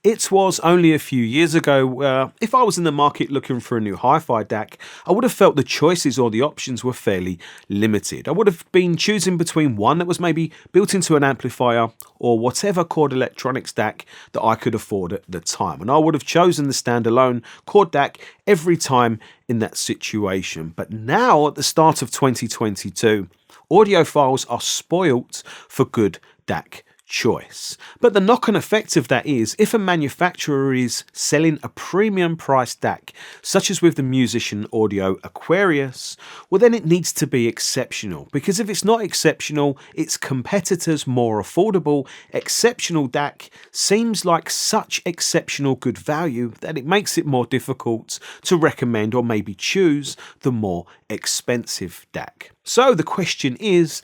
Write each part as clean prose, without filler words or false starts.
It was only a few years ago where if I was in the market looking for a new HiFi DAC, I would have felt the choices or the options were fairly limited. I would have been choosing between one that was maybe built into an amplifier or whatever chord electronics DAC that I could afford at the time. And I would have chosen the standalone chord DAC every time in that situation. But now at the start of 2022, audiophiles are spoilt for good DAC choice. But the knock-on effect of that is if a manufacturer is selling a premium price DAC, such as with the Musician Audio Aquarius, well then it needs to be exceptional, because if it's not exceptional, its competitors' more affordable exceptional DAC seems like such exceptional good value that it makes it more difficult to recommend or maybe choose the more expensive DAC. So the question is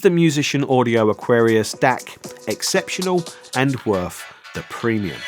the Musician Audio Aquarius DAC exceptional and worth the premium?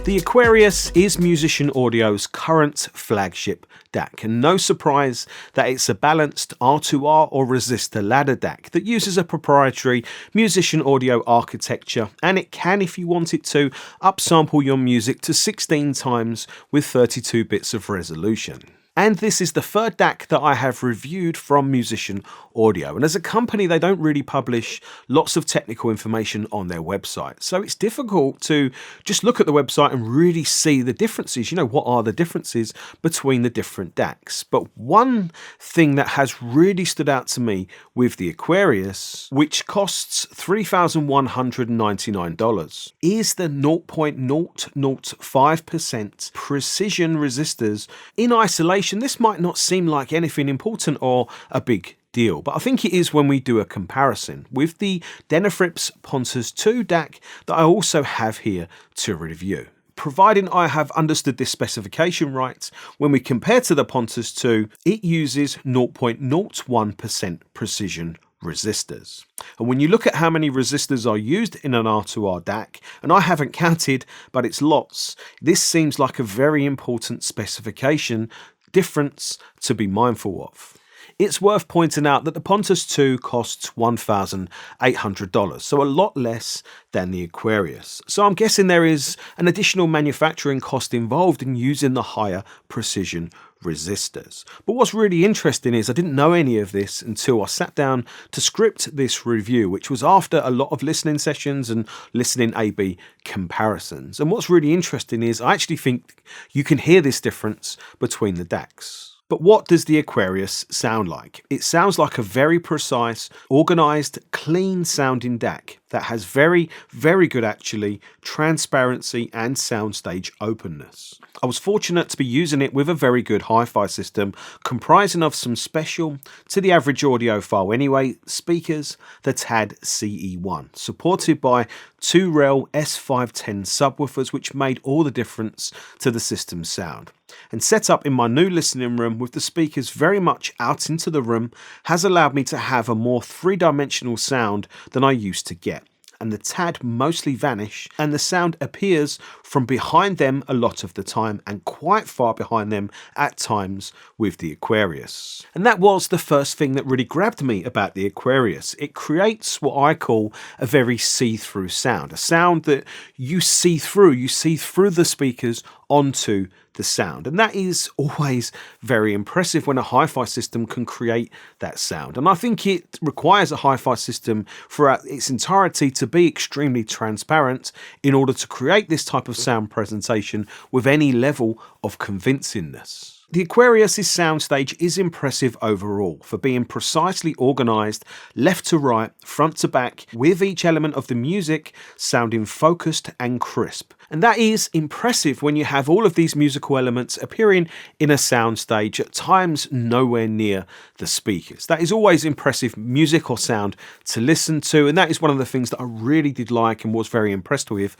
The Aquarius is Musician Audio's current flagship DAC, and no surprise that it's a balanced R2R or resistor ladder DAC that uses a proprietary Musician Audio architecture, and it can, if you want it to, upsample your music to 16 times with 32 bits of resolution. And this is the third DAC that I have reviewed from Musician Audio. And as a company, they don't really publish lots of technical information on their website. So it's difficult to just look at the website and really see the differences. You know, what are the differences between the different DACs? But one thing that has really stood out to me with the Aquarius, which costs $3,199, is the 0.005% precision resistors in isolation. This might not seem like anything important or a big deal, but I think it is when we do a comparison with the Denafrips Pontus II DAC that I also have here to review. Providing I have understood this specification right, when we compare to the Pontus II, it uses 0.01% precision resistors. And when you look at how many resistors are used in an R2R DAC, and I haven't counted, but it's lots, this seems like a very important specification difference to be mindful of. It's worth pointing out that the Pontus II costs $1,800, so a lot less than the Aquarius. So I'm guessing there is an additional manufacturing cost involved in using the higher precision resistors. But what's really interesting is I didn't know any of this until I sat down to script this review, which was after a lot of listening sessions and listening A/B comparisons. And what's really interesting is I actually think you can hear this difference between the DACs. But what does the Aquarius sound like? It sounds like a very precise, organised, clean sounding DAC that has very, very good actually transparency and soundstage openness. I was fortunate to be using it with a very good hi-fi system comprising of some special, to the average audiophile anyway, speakers, the TAD CE1, supported by 2 Rel S510 subwoofers, which made all the difference to the system's sound. And set up in my new listening room with the speakers very much out into the room has allowed me to have a more three-dimensional sound than I used to get. And the TAD mostly vanish, and the sound appears from behind them a lot of the time, and quite far behind them at times with the Aquarius. And that was the first thing that really grabbed me about the Aquarius. It creates what I call a very see-through sound, a sound that you see through the speakers onto the sound, and that is always very impressive when a hi-fi system can create that sound. And I think it requires a hi-fi system throughout its entirety to be extremely transparent in order to create this type of sound presentation with any level of convincingness. The Aquarius's soundstage is impressive overall for being precisely organised left to right, front to back, with each element of the music sounding focused and crisp. And that is impressive when you have all of these musical elements appearing in a soundstage, at times nowhere near the speakers. That is always impressive music or sound to listen to, and that is one of the things that I really did like and was very impressed with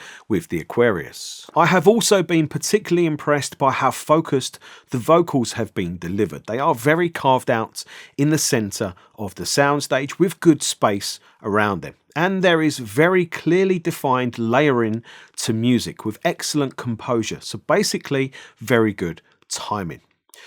the Aquarius. I have also been particularly impressed by how focused the vocals have been delivered. They are very carved out in the centre of the soundstage with good space around them. And there is very clearly defined layering to music with excellent composure. So basically, very good timing.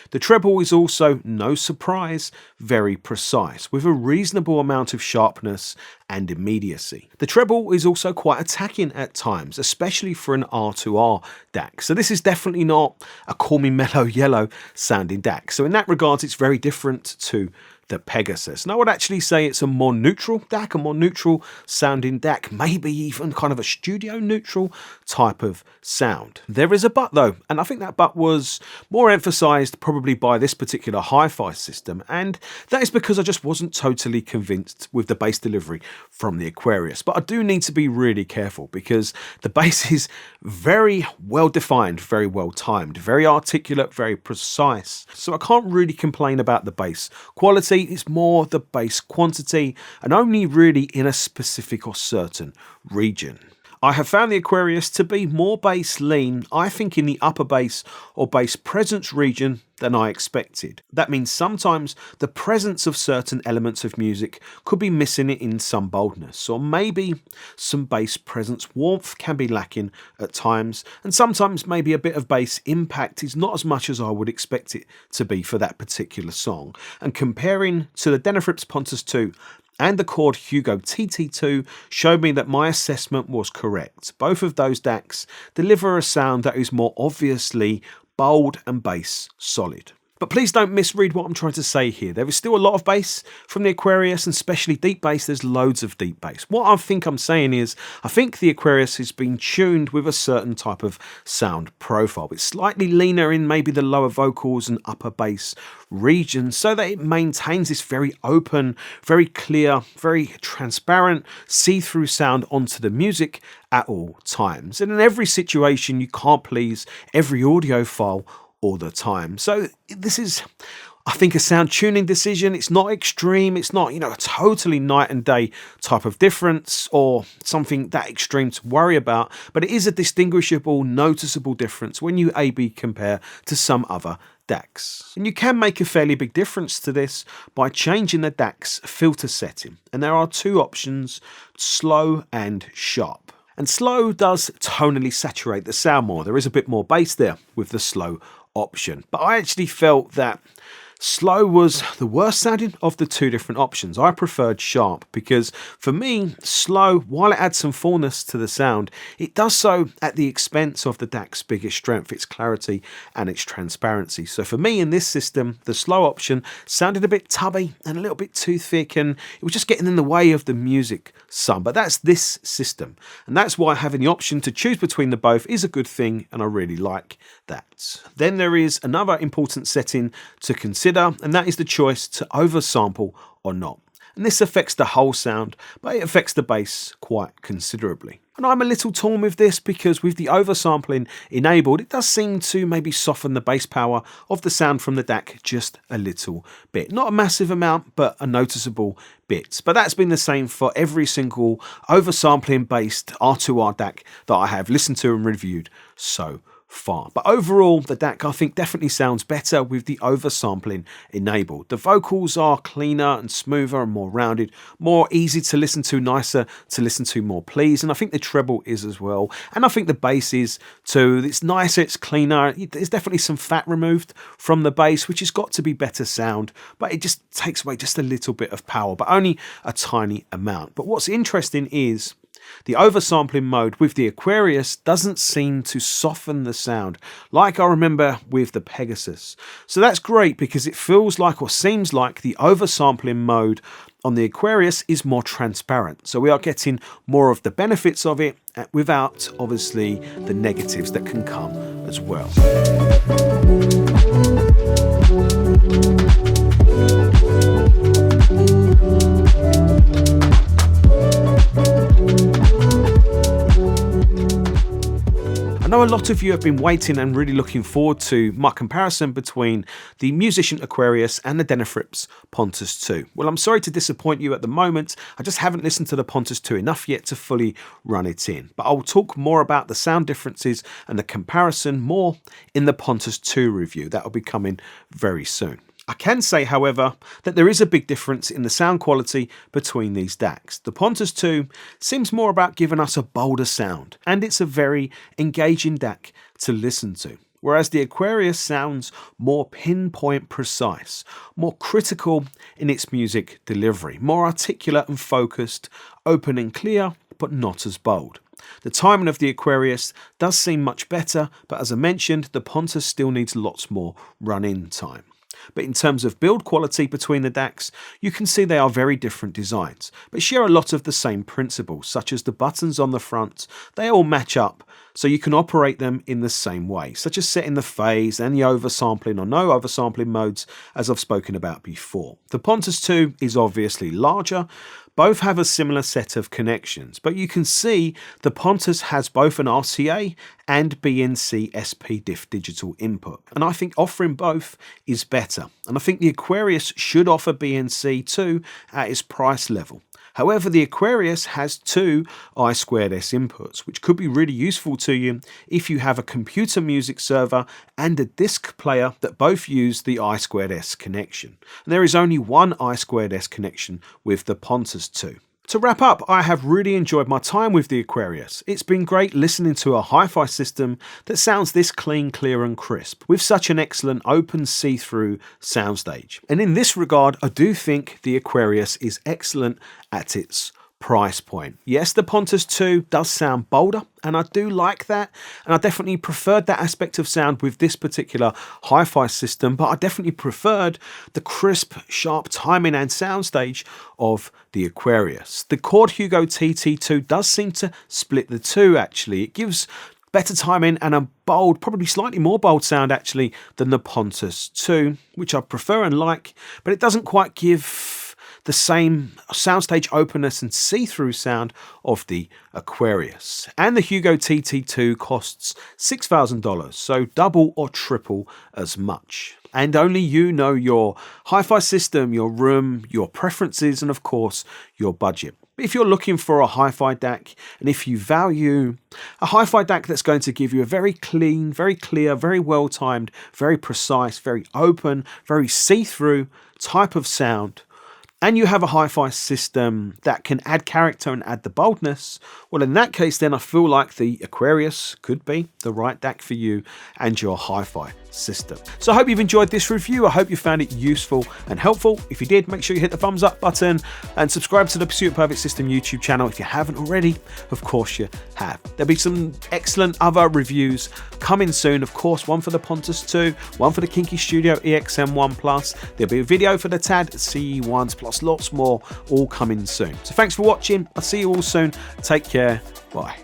The treble is also, no surprise, very precise, with a reasonable amount of sharpness and immediacy. The treble is also quite attacking at times, especially for an R2R DAC. So this is definitely not a Call Me Mellow Yellow sounding DAC. So in that regard, it's very different to the Pegasus. And I would actually say it's a more neutral DAC, a more neutral sounding DAC, maybe even kind of a studio neutral type of sound. There is a but though, and I think that but was more emphasized probably by this particular hi-fi system, and that is because I just wasn't totally convinced with the bass delivery from the Aquarius. But I do need to be really careful because the bass is very well defined, very well timed, very articulate, very precise. So I can't really complain about the bass quality. It's more the bass quantity, and only really in a specific or certain region. I have found the Aquarius to be more bass lean, I think, in the upper bass or bass presence region than I expected. That means sometimes the presence of certain elements of music could be missing it in some boldness, or maybe some bass presence warmth can be lacking at times, and sometimes maybe a bit of bass impact is not as much as I would expect it to be for that particular song. And comparing to the Denafrips Pontus II and the Chord Hugo TT2 showed me that my assessment was correct. Both of those DACs deliver a sound that is more obviously bold and bass solid. But please don't misread what I'm trying to say here. There is still a lot of bass from the Aquarius, and especially deep bass. There's loads of deep bass. What I think I'm saying is, I think the Aquarius has been tuned with a certain type of sound profile. It's slightly leaner in maybe the lower vocals and upper bass regions, so that it maintains this very open, very clear, very transparent, see-through sound onto the music at all times. And in every situation, you can't please every audiophile all the time. So this is, I think, a sound tuning decision. It's not extreme. It's not, a totally night and day type of difference or something that extreme to worry about, but it is a distinguishable, noticeable difference when you A/B compare to some other DACs. And you can make a fairly big difference to this by changing the DAC's filter setting. And there are two options, slow and sharp. And slow does tonally saturate the sound more. There is a bit more bass there with the slow option. But I actually felt that slow was the worst sounding of the two different options. I preferred sharp because for me, slow, while it adds some fullness to the sound, it does so at the expense of the DAC's biggest strength, its clarity and its transparency. So for me in this system, the slow option sounded a bit tubby and a little bit too thick, and it was just getting in the way of the music some. But that's this system, and that's why having the option to choose between the both is a good thing, and I really like that. Then there is another important setting to consider, and that is the choice to oversample or not. And this affects the whole sound, but it affects the bass quite considerably. And I'm a little torn with this because with the oversampling enabled, it does seem to maybe soften the bass power of the sound from the DAC just a little bit. Not a massive amount, but a noticeable bit. But that's been the same for every single oversampling based R2R DAC that I have listened to and reviewed so far. But overall, the DAC I think definitely sounds better with the oversampling enabled. The vocals are cleaner and smoother and more rounded, more easy to listen to, nicer to listen to, more pleased. And I think the treble is as well. And I think the bass is too. It's nicer, it's cleaner. There's definitely some fat removed from the bass, which has got to be better sound, but it just takes away just a little bit of power, but only a tiny amount. But what's interesting is the oversampling mode with the Aquarius doesn't seem to soften the sound like I remember with the Pegasus. So that's great because it feels like, or seems like, the oversampling mode on the Aquarius is more transparent. So we are getting more of the benefits of it without obviously the negatives that can come as well. I know a lot of you have been waiting and really looking forward to my comparison between the Musician Aquarius and the Denafrips Pontus II. Well, I'm sorry to disappoint you at the moment. I just haven't listened to the Pontus II enough yet to fully run it in. But I'll talk more about the sound differences and the comparison more in the Pontus II review. That will be coming very soon. I can say, however, that there is a big difference in the sound quality between these DACs. The Pontus II seems more about giving us a bolder sound, and it's a very engaging DAC to listen to. Whereas the Aquarius sounds more pinpoint precise, more critical in its music delivery, more articulate and focused, open and clear, but not as bold. The timing of the Aquarius does seem much better, but as I mentioned, the Pontus still needs lots more run-in time. But in terms of build quality between the DACs, you can see they are very different designs, but share a lot of the same principles, such as the buttons on the front. They all match up, so you can operate them in the same way, such as setting the phase and the oversampling or no oversampling modes, as I've spoken about before. The Pontus II is obviously larger. Both have a similar set of connections, but you can see the Pontus has both an RCA and BNC SP diff digital input, and I think offering both is better, and I think the Aquarius should offer BNC too at its price level. However, the Aquarius has two I2S inputs, which could be really useful to you if you have a computer music server and a disc player that both use the I2S connection. And there is only one I2S connection with the Pontus II. To wrap up, I have really enjoyed my time with the Aquarius. It's been great listening to a hi-fi system that sounds this clean, clear and crisp, with such an excellent open see-through soundstage. And in this regard, I do think the Aquarius is excellent at its price point. Yes, the Pontus II does sound bolder, and I do like that, and I definitely preferred that aspect of sound with this particular hi-fi system, but I definitely preferred the crisp, sharp timing and soundstage of the Aquarius. The Chord Hugo TT2 does seem to split the two actually. It gives better timing and a bold, probably slightly more bold sound actually than the Pontus II, which I prefer and like, but it doesn't quite give the same soundstage openness and see-through sound of the Aquarius. And the Hugo TT2 costs $6,000, so double or triple as much. And only you know your hi-fi system, your room, your preferences, and of course, your budget. If you're looking for a hi-fi DAC, and if you value a hi-fi DAC that's going to give you a very clean, very clear, very well-timed, very precise, very open, very see-through type of sound, and you have a hi-fi system that can add character and add the boldness, well, in that case, then I feel like the Aquarius could be the right DAC for you and your hi-fi system. So I hope you've enjoyed this review. I hope you found it useful and helpful. If you did, make sure you hit the thumbs up button and subscribe to the Pursuit of Perfect System YouTube channel if you haven't already. Of course you have. There'll be some excellent other reviews coming soon. Of course, one for the Pontus II, one for the Kinky Studio EXM1 Plus. There'll be a video for the TAD CE1s, plus lots more all coming soon. So thanks for watching. I'll see you all soon. Take care. Bye.